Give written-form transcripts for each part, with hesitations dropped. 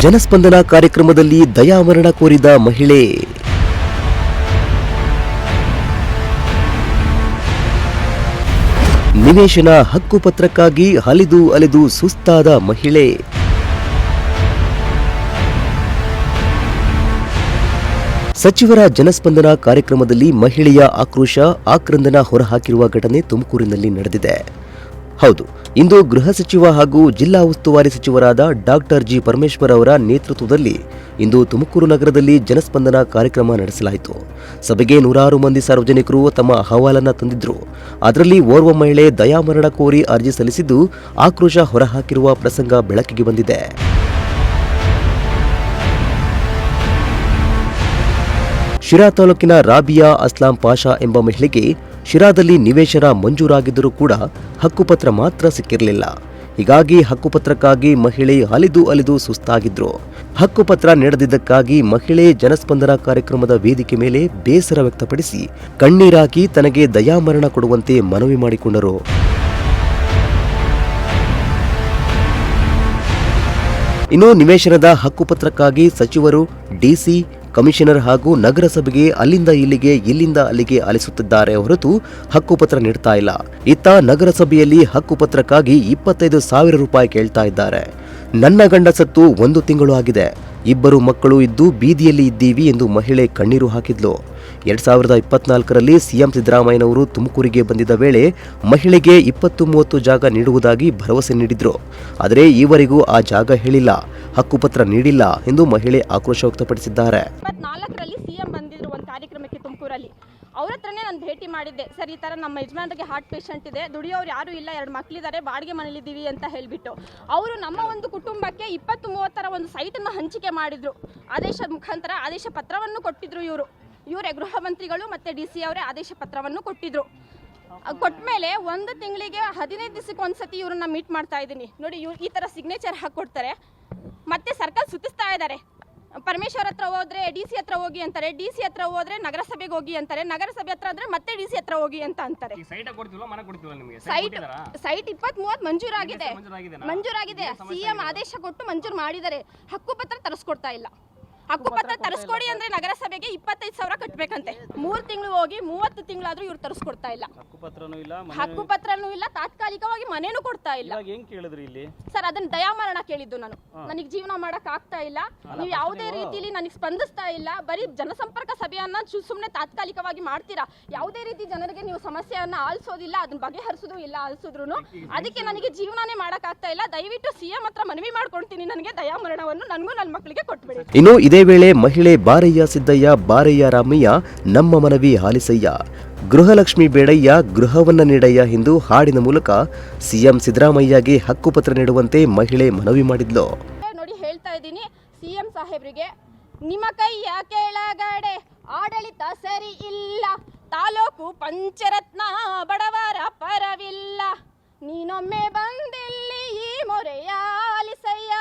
ಜನಸ್ಪಂದನ ಕಾರ್ಯಕ್ರಮದಲ್ಲಿ ದಯಾಮರಣ ಕೋರಿದ ಮಹಿಳೆ. ನಿವೇಶನ ಹಕ್ಕುಪತ್ರಕ್ಕಾಗಿ ಅಲೆದು ಸುಸ್ತಾದ ಮಹಿಳೆ. ಸಚಿವರ ಜನಸ್ಪಂದನ ಕಾರ್ಯಕ್ರಮದಲ್ಲಿ ಮಹಿಳೆಯ ಆಕ್ರೋಶ ಆಕ್ರಂದನ ಹೊರಹಾಕಿರುವ ಘಟನೆ ತುಮಕೂರಿನಲ್ಲಿ ನಡೆದಿದೆ. ಹೌದು, ಇಂದು ಗೃಹ ಸಚಿವ ಹಾಗೂ ಜಿಲ್ಲಾ ಉಸ್ತುವಾರಿ ಸಚಿವರಾದ ಡಾಕ್ಟರ್ ಜಿ ಪರಮೇಶ್ವರ್ ಅವರ ನೇತೃತ್ವದಲ್ಲಿ ಇಂದು ತುಮಕೂರು ನಗರದಲ್ಲಿ ಜನಸ್ಪಂದನ ಕಾರ್ಯಕ್ರಮ ನಡೆಸಲಾಯಿತು. ಸಭೆಗೆ ನೂರಾರು ಮಂದಿ ಸಾರ್ವಜನಿಕರು ತಮ್ಮ ಅಹವಾಲನ್ನು ತಂದಿದ್ರು. ಅದರಲ್ಲಿ ಓರ್ವ ಮಹಿಳೆ ದಯಾಮರಣ ಕೋರಿ ಅರ್ಜಿ ಸಲ್ಲಿಸಿದ್ದು ಆಕ್ರೋಶ ಹೊರಹಾಕಿರುವ ಪ್ರಸಂಗ ಬೆಳಕಿಗೆ ಬಂದಿದೆ. ಶಿರಾ ತಾಲೂಕಿನ ರಾಬಿಯಾ ಅಸ್ಲಾಂ ಪಾಷಾ ಎಂಬ ಮಹಿಳೆಗೆ ಶಿರಾದಲ್ಲಿ ನಿವೇಶನ ಮಂಜೂರಾಗಿದ್ದರೂ ಕೂಡ ಹಕ್ಕುಪತ್ರ ಮಾತ್ರ ಸಿಕ್ಕಿರಲಿಲ್ಲ. ಹೀಗಾಗಿ ಹಕ್ಕುಪತ್ರಕ್ಕಾಗಿ ಮಹಿಳೆ ಅಲೆದು ಸುಸ್ತಾಗಿದ್ರು. ಹಕ್ಕುಪತ್ರ ನೀಡದಿದ್ದಕ್ಕಾಗಿ ಮಹಿಳೆ ಜನಸ್ಪಂದನ ಕಾರ್ಯಕ್ರಮದ ವೇದಿಕೆ ಮೇಲೆ ಬೇಸರ ವ್ಯಕ್ತಪಡಿಸಿ ಕಣ್ಣೀರಾಕಿ ತನಗೆ ದಯಾಮರಣ ಕೊಡುವಂತೆ ಮನವಿ ಮಾಡಿಕೊಂಡರು. ಇನ್ನು ನಿವೇಶನದ ಹಕ್ಕುಪತ್ರಕ್ಕಾಗಿ ಸಚಿವರು, ಡಿಸಿ, ಕಮಿಷನರ್ ಹಾಗೂ ನಗರಸಭೆಗೆ ಅಲ್ಲಿಂದ ಇಲ್ಲಿಗೆ ಅಲಿಸುತ್ತಿದ್ದಾರೆ ಹೊರತು ಹಕ್ಕುಪತ್ರ ನೀಡ್ತಾ ಇಲ್ಲ. ಇತ್ತ ನಗರಸಭೆಯಲ್ಲಿ ಹಕ್ಕುಪತ್ರಕ್ಕಾಗಿ 25,000 ರೂಪಾಯಿ ಕೇಳ್ತಾ ಇದ್ದಾರೆ. ನನ್ನ ಗಂಡ ಸತ್ತು 1 ತಿಂಗಳು ಆಗಿದೆ, 2 ಮಕ್ಕಳು ಇದ್ದು ಬೀದಿಯಲ್ಲಿ ಇದ್ದೀವಿ ಎಂದು ಮಹಿಳೆ ಕಣ್ಣೀರು ಹಾಕಿದ್ಲು. 2024ರಲ್ಲಿ ಸಿಎಂ ಸಿದ್ದರಾಮಯ್ಯನವರು ತುಮಕೂರಿಗೆ ಬಂದಿದ್ದ ವೇಳೆ ಮಹಿಳೆಗೆ 20-30 ಜಾಗ ನೀಡುವುದಾಗಿ ಭರವಸೆ ನೀಡಿದ್ರು. ಆದರೆ ಈವರೆಗೂ ಆ ಜಾಗ ಹೇಳಿಲ್ಲ, ಹಕ್ಕುಪತ್ರ ನೀಡಿಲ್ಲ ಎಂದು ಮಹಿಳೆ ಆಕ್ರೋಶ ವ್ಯಕ್ತಪಡಿಸಿದ್ದಾರೆ. 2024ರಲ್ಲಿ ಸಿಎಂ ಬಂದಿದ್ರು ಒಂದು ಕಾರ್ಯಕ್ರಮಕ್ಕೆ ತುಮಕೂರಲ್ಲಿ. ಅವ್ರ ಹತ್ರನೇ ನಾನು ಭೇಟಿ ಮಾಡಿದ್ದೆ. ಸರ್, ಈ ಥರ ನಮ್ಮ ಯಜಮಾನರಿಗೆ ಹಾರ್ಟ್ ಪೇಷಂಟ್ ಇದೆ, ದುಡಿಯೋರು ಯಾರೂ ಇಲ್ಲ, 2 ಮಕ್ಕಳಿದ್ದಾರೆ, ಬಾಡಿಗೆ ಮನೇಲಿದ್ದೀವಿ ಅಂತ ಹೇಳಿಬಿಟ್ಟು ಅವರು ನಮ್ಮ ಒಂದು ಕುಟುಂಬಕ್ಕೆ 20-30 ಒಂದು ಸೈಟನ್ನು ಹಂಚಿಕೆ ಮಾಡಿದ್ರು. ಆದೇಶದ ಮುಖಾಂತರ ಆದೇಶ ಪತ್ರವನ್ನು ಕೊಟ್ಟಿದ್ರು. ಇವರೇ ಗೃಹ ಮಂತ್ರಿಗಳು ಮತ್ತು ಡಿಸಿ ಅವರೇ ಆದೇಶ ಪತ್ರವನ್ನು ಕೊಟ್ಟಿದ್ರು. ಕೊಟ್ಟಮೇಲೆ 1 ತಿಂಗಳಿಗೆ 15 ದಿವಸಕ್ಕೆ ಒಂದ್ಸತಿ ಇವ್ರನ್ನ ಮೀಟ್ ಮಾಡ್ತಾ ಇದ್ದೀನಿ. ನೋಡಿ, ಈ ಥರ ಸಿಗ್ನೇಚರ್ ಹಾಕ್ಕೊಡ್ತಾರೆ, ಮತ್ತೆ ಸರ್ಕಲ್ ಸುತ್ತಿಸ್ತಾ ಇದ್ದಾರೆ. ಪರಮೇಶ್ವರ್ ಹತ್ರ ಹೋದ್ರೆ ಡಿಸಿ ಹತ್ರ ಹೋಗಿ ಅಂತಾರೆ, ಡಿಸಿ ಹತ್ರ ಹೋದ್ರೆ ನಗರಸಭೆಗೆ ಹೋಗಿ ಅಂತಾರೆ, ನಗರಸಭೆ ಹತ್ರ ಆದ್ರೆ ಮತ್ತೆ ಡಿಸಿ ಹತ್ರ ಹೋಗಿ ಅಂತ ಅಂತಾರೆ. ಸೈಟ್ 20-30 ಮಂಜೂರಾಗಿದೆ. ಸಿಎಂ ಆದೇಶ ಕೊಟ್ಟು ಮಂಜೂರು ಮಾಡಿದ್ದಾರೆ. ಹಕ್ಕುಪತ್ರ ತರಿಸ್ಕೊಡ್ತಾ ಇಲ್ಲ. ಹಕ್ಕುಪತ್ರ ತರಿಸ್ಕೊಡಿ ಅಂದ್ರೆ ನಗರಸಭೆಗೆ 25,000 ಕಟ್ಟಬೇಕಂತೆ. 3 ತಿಂಗಳು ಹೋಗಿ 30 ತಿಂಗಳಾದ್ರೂ ಇವ್ರು ತರಿಸ್ಕೊಡ್ತಾ ಇಲ್ಲ. ಹಕ್ಕುಪತ್ರನೂ ಇಲ್ಲ, ತಾತ್ಕಾಲಿಕವಾಗಿ ಮನೇನು ಕೊಡ್ತಾ ಇಲ್ಲ. ಸರ್, ಅದನ್ನ ದಯಾಮರಣ ಕೇಳಿದ್ದು ನಾನು. ನನಗೆ ಜೀವನ ಮಾಡಕ್ ಆಗ್ತಾ ಇಲ್ಲ, ನೀವು ಯಾವುದೇ ರೀತಿಲಿ ನನಗೆ ಸ್ಪಂದಿಸ್ತಾ ಇಲ್ಲ. ಬರೀ ಜನಸಂಪರ್ಕ ಸಭೆಯನ್ನ ಸುಮ್ಮನೆ ತಾತ್ಕಾಲಿಕವಾಗಿ ಮಾಡ್ತೀರಾ. ಯಾವುದೇ ರೀತಿ ಜನರಿಗೆ ನೀವು ಸಮಸ್ಯೆಯನ್ನ ಆಲಿಸೋದಿಲ್ಲ, ಅದನ್ನ ಬಗೆಹರಿಸೋದು ಇಲ್ಲ. ಆಲಿಸಿದ್ರು ಅದಕ್ಕೆ ನನಗೆ ಜೀವನನೇ ಮಾಡಕ್ ಆಗ್ತಾ ಇಲ್ಲ. ದಯವಿಟ್ಟು ಸಿಎಂ ಹತ್ರ ಮನವಿ ಮಾಡ್ಕೊಳ್ತೀನಿ, ನನಗೆ ದಯಾಮರಣವನ್ನು ನನಗೂ ನನ್ನ ಮಕ್ಕಳಿಗೆ ಕೊಟ್ಬಿಡಿ. ಇನ್ನು ಇದೇ ವೇಳೆ ಮಹಿಳೆ ಬಾರಯ್ಯ ಸಿದ್ದಯ್ಯ ಬಾರಯ್ಯ ರಾಮಯ್ಯ ನಮ್ಮ ಮನವಿ ಆಲಿಸಯ್ಯ, ಗೃಹಲಕ್ಷ್ಮಿ ಬೇಡಯ್ಯ ಗೃಹವನ್ನ ನೀಡಯ್ಯ ಎಂದು ಹಾಡಿನ ಮೂಲಕ ಸಿಎಂ ಸಿದ್ದರಾಮಯ್ಯಗೆ ಹಕ್ಕುಪತ್ರ ನೀಡುವಂತೆ ಮಹಿಳೆ ಮನವಿ ಮಾಡಿದ್ಲು. ನೋಡಿ, ಹೇಳ್ತಾ ಇದ್ದೀನಿ ಸಿಎಂ ಸಾಹೇಬ್ರಿಗೆ, ನಿಮ್ಮ ಕೈಯ ಕೆಳಗಡೆ ಆಡಳಿತ ಸರಿ ಇಲ್ಲ, ತಾಲೂಕು ಪಂಚರತ್ನ ಬಡವರ ಪರವಿಲ್ಲ, ನೀನೊಮ್ಮೆ ಬಂದಿಲ್ಲಿ ಈ ಮೊರೆಯ ಆಲಿಸಯ್ಯ,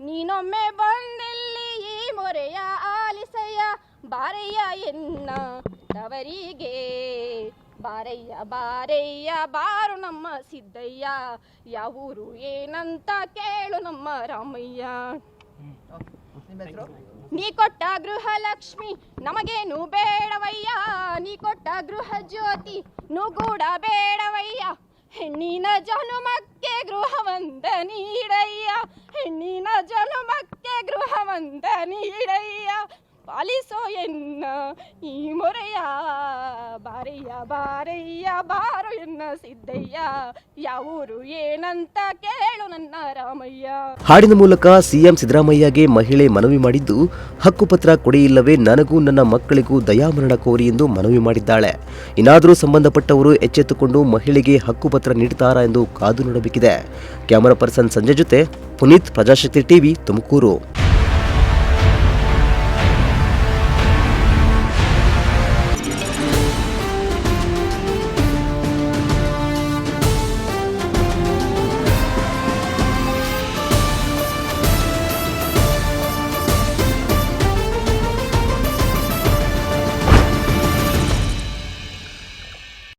ನೀನೊಮ್ಮೆ ಬಂದಿಲ್ಲಿ ಈ ಮೊರೆಯ ಆಲಿಸಯ್ಯ, ಬಾರಯ್ಯ ಎನ್ನ ತವರಿಗೆ, ಬಾರಯ್ಯ ಬಾರಯ್ಯ ಬಾರು ನಮ್ಮ ಸಿದ್ದಯ್ಯ, ಯಾವೂರು ಏನಂತ ಕೇಳು ನಮ್ಮ ರಾಮಯ್ಯ. ನೀ ಕೊಟ್ಟ ಗೃಹಲಕ್ಷ್ಮಿ ನಮಗೇನು ಬೇಡವಯ್ಯ, ನೀ ಕೊಟ್ಟ ಗೃಹ ಜ್ಯೋತಿ ನುಗೂಡ ಬೇಡವಯ್ಯ, ಹೆಣ್ಣಿನ ಜನುಮಕ್ಕೆ ಗೃಹವಂತ ನೀಡಯ್ಯ, ಹೆಣ್ಣಿನ ಜನುಮಕ್ಕೆ ಗೃಹವಂತ ನೀಡಯ್ಯ, ಪಾಲಿಸೋ ಎನ್ನ ಈ ಮೊರೆಯ, ಬಾರಯ್ಯ ಬಾರಯ್ಯ ಬಾರು ಎನ್ನ ಸಿದ್ದಯ್ಯ, ಯಾವೂರು ಏನಂತ ಕೇಳು ನನ್ನ ರಾಮಯ್ಯ. ಹಾಡಿನ ಮೂಲಕ ಸಿಎಂ ಸಿದ್ದರಾಮಯ್ಯಗೆ ಮಹಿಳೆ ಮನವಿ ಮಾಡಿದ್ದು, ಹಕ್ಕುಪತ್ರ ಕೊಡಿಯಿಲ್ಲವೇ ನನಗೂ ನನ್ನ ಮಕ್ಕಳಿಗೂ ದಯಾಮರಣ ಕೋರಿ ಎಂದು ಮನವಿ ಮಾಡಿದ್ದಾಳೆ. ಇನ್ನಾದರೂ ಸಂಬಂಧಪಟ್ಟವರು ಎಚ್ಚೆತ್ತುಕೊಂಡು ಮಹಿಳೆಗೆ ಹಕ್ಕುಪತ್ರ ನೀಡುತ್ತಾರಾ ಎಂದು ಕಾದು ನೋಡಬೇಕಿದೆ. ಕ್ಯಾಮರಾ ಪರ್ಸನ್ ಸಂಜಯ್ ಜೊತೆ ಪುನೀತ್, ಪ್ರಜಾಶಕ್ತಿ ಟಿವಿ, ತುಮಕೂರು.